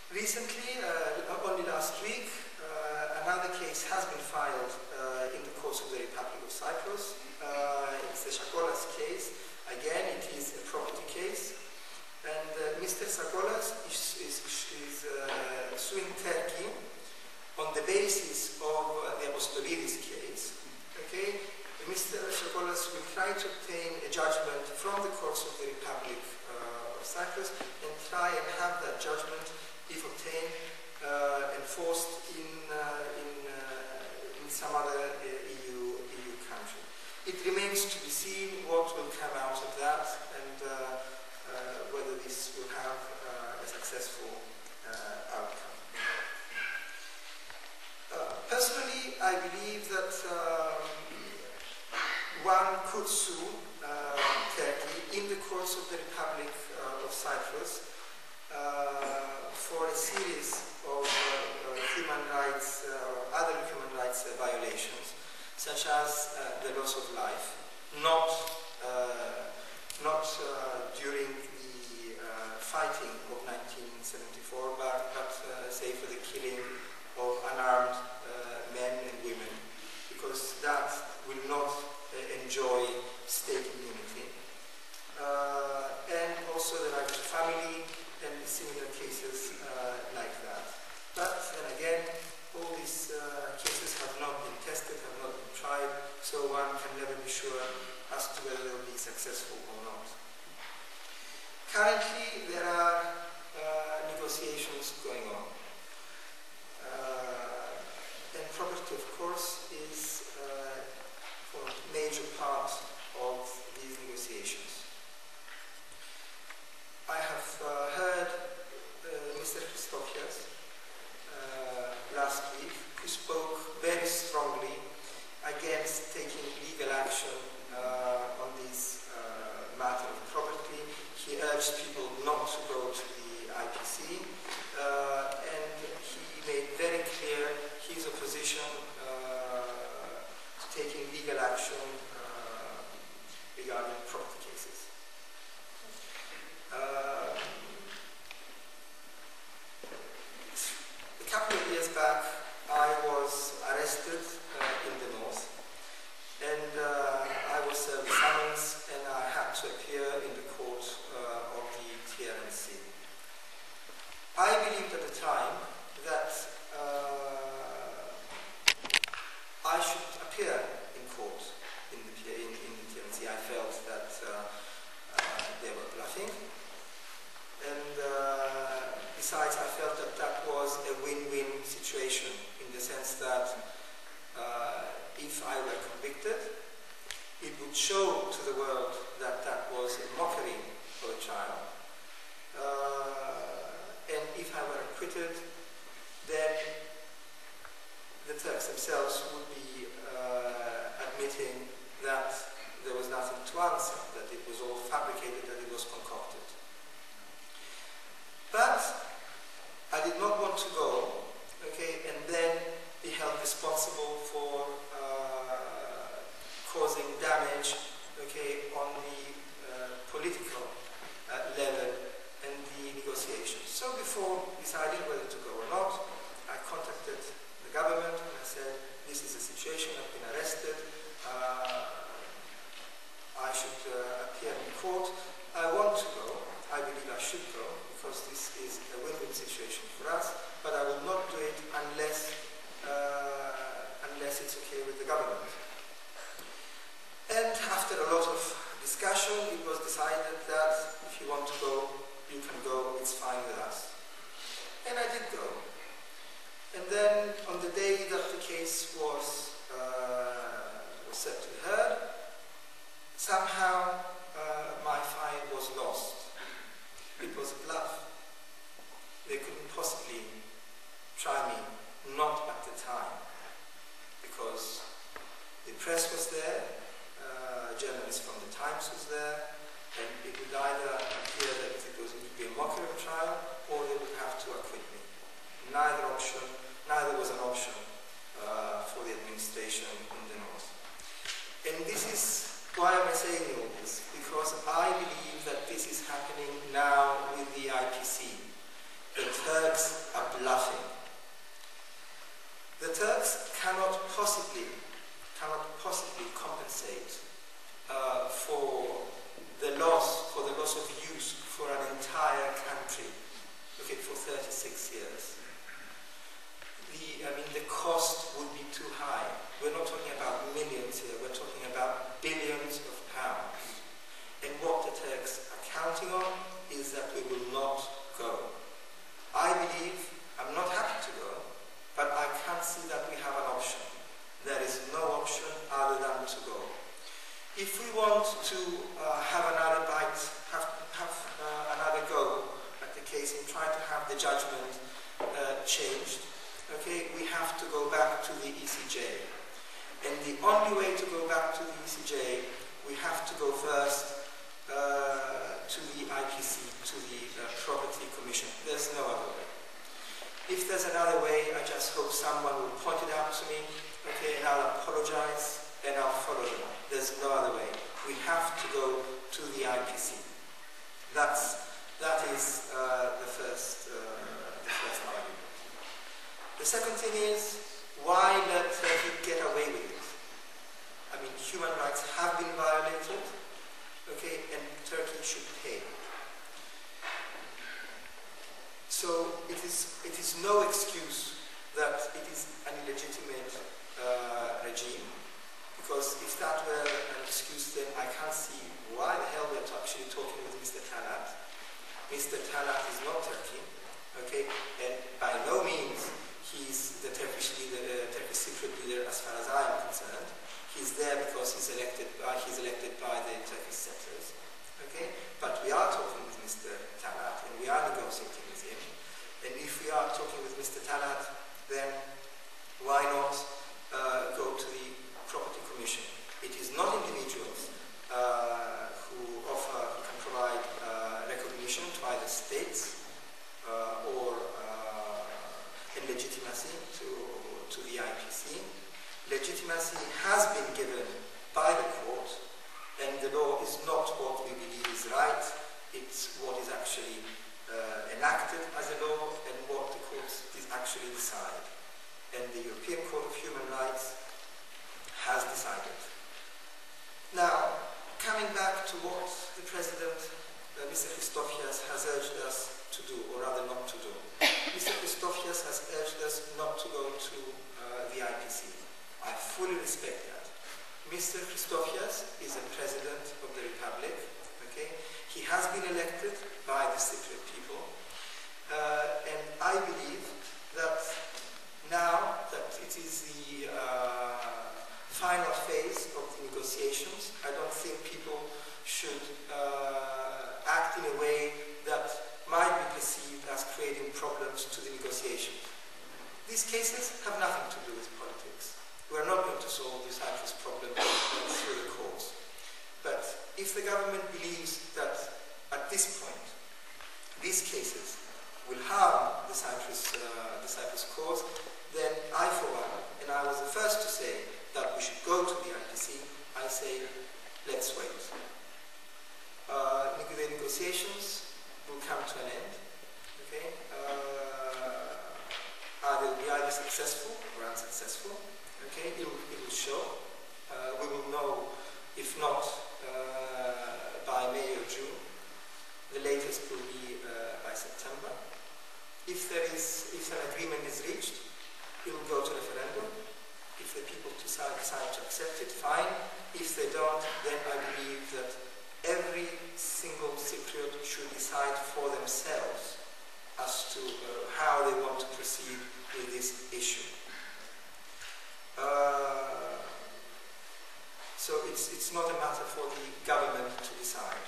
Recently, only last week, another case has been filed in the courts of the Republic of Cyprus. It's the Sakolas case. Again, it is a property case. And Mr. Sakolas is suing Turkey on the basis of the Apostolides case. Okay? Mr. Sakolas will try to obtain a judgment from the courts of the Republic of Cyprus and try and have that judgment, if obtained, enforced in some other EU country. It remains to be seen what will come out of that and whether this will have a successful outcome. Personally, I believe that one could sue Turkey in the courts of the Republic of Cyprus for a series of human rights or other human rights violations, such as the loss of life, not during the fighting of 1974, but say for the killing of unarmed men and women, because that will not enjoy state immunity. And also the right to family and similar cases like that. But then again, all these cases have not been tested, have not been tried, so one can never be sure as to whether they will be successful or not. Currently, there are negotiations going on. And property, of course, is a major part of these negotiations. I have heard Mr. Christofias last week, who spoke very strongly against taking legal action on this matter of property. He urged people not to go to the IPC, and he made very clear his opposition to taking legal action regarding property cases. A couple of years back, I was arrested in the north, and I was served summons, and I had to appear in the court of the TRNC. I believed at the time that I should appear in court in the TRNC. I felt that they were bluffing, and besides, I felt that that was a win-win situation, in the sense that if I were convicted, it would show to the world that that was a mockery of a trial. And if I were acquitted, then the Turks themselves would be admitting that there was nothing to answer, that it was all fabricated, that it was concocted. But I did not want to go, okay, and then be held responsible for causing damage, okay, on the political level and the negotiations. So before deciding whether to go or not, I contacted the government and I said, this is the situation, I've been arrested, I should appear in court. I want to go, I believe I should go, because this is a win-win situation for us, but I will not do it unless it's okay with the government. And after a lot of discussion, it was decided that if you want to go, you can go, it's fine with us. And I did go. And then on the day that the case was set to be heard, somehow my file was lost. It was a bluff. They couldn't possibly try me, not at the time, because the press was there, journalists from the Times was there, and it would either appear that it would be a mockery of trial, or they would have to acquit me. Neither was an option for the administration in the north. And this is why am I saying all this? Because I believe that this is happening now with the IPC. The Turks okay, for 36 years. The cost would be too high. We're not talking about millions here, we're talking about billions of pounds. And what the Turks are counting on is that we will not go. I believe, I'm not happy to go, but I can't see that we have an option. There is no option other than to go. If we want to have another bite, have another go at the case and try to have the judgment changed, okay, we have to go back to the ECJ. And the only way to go back to the ECJ, we have to go first to the IPC, to the Property Commission. There's no other way. If there's another way, I just hope someone will point it out to me, okay, and I'll apologize and I'll follow them. There's no other way. We have to go to the IPC. That is the first argument. The second thing is, why let Turkey get away with it? I mean, human rights have been violated, okay, and Turkey should pay. So it is no excuse that it is an illegitimate regime, because if that were an excuse, then I can't see why the hell we're actually talking with Mr. Talat. Mr. Talat is not Turkey, okay, and by no means he's the Turkish leader, Turkish Cypriot leader as far as I am concerned. He's there because he's elected by the Turkish settlers, okay. But we are talking with Mr. Talat and we are negotiating with him. And if we are talking with Mr. Talat, then why not go to the Property Commission? It is not individuals who can provide recognition to either states or legitimacy to the IPC. Legitimacy has been given by the court, and the law is not what we believe is right, it's what is actually enacted as a law and what the courts actually decide. And the European Court of Human Rights has decided. Now, coming back to what the President, Mr. Christofias, has urged us to do, or rather not to do. Mr. Christofias has urged us not to go to the IPC. I fully respect that. Mr. Christofias is a President of the Republic, okay? He has been elected by the Cypriot people, and I believe that now that it is the final phase of the negotiations, I don't think people should act in a way that might be perceived as creating problems to the negotiations. These cases have nothing to do with politics. We're not going to solve the Cyprus problem through the courts. But if the government believes that at this point these cases will harm the Cyprus cause, then I, for one, and I was the first to say that we should go to the IPC, I say, let's wait. The negotiations will come to an end, okay? They will be either successful or unsuccessful, okay? It will show. We will know, if not by May or June. The latest will be by September. If an agreement is reached, it will go to referendum. If the people decide to accept it, fine. If they don't, then I believe that every single Cypriot should decide for themselves as to how they want to proceed with this issue. So it's not a matter for the government to decide.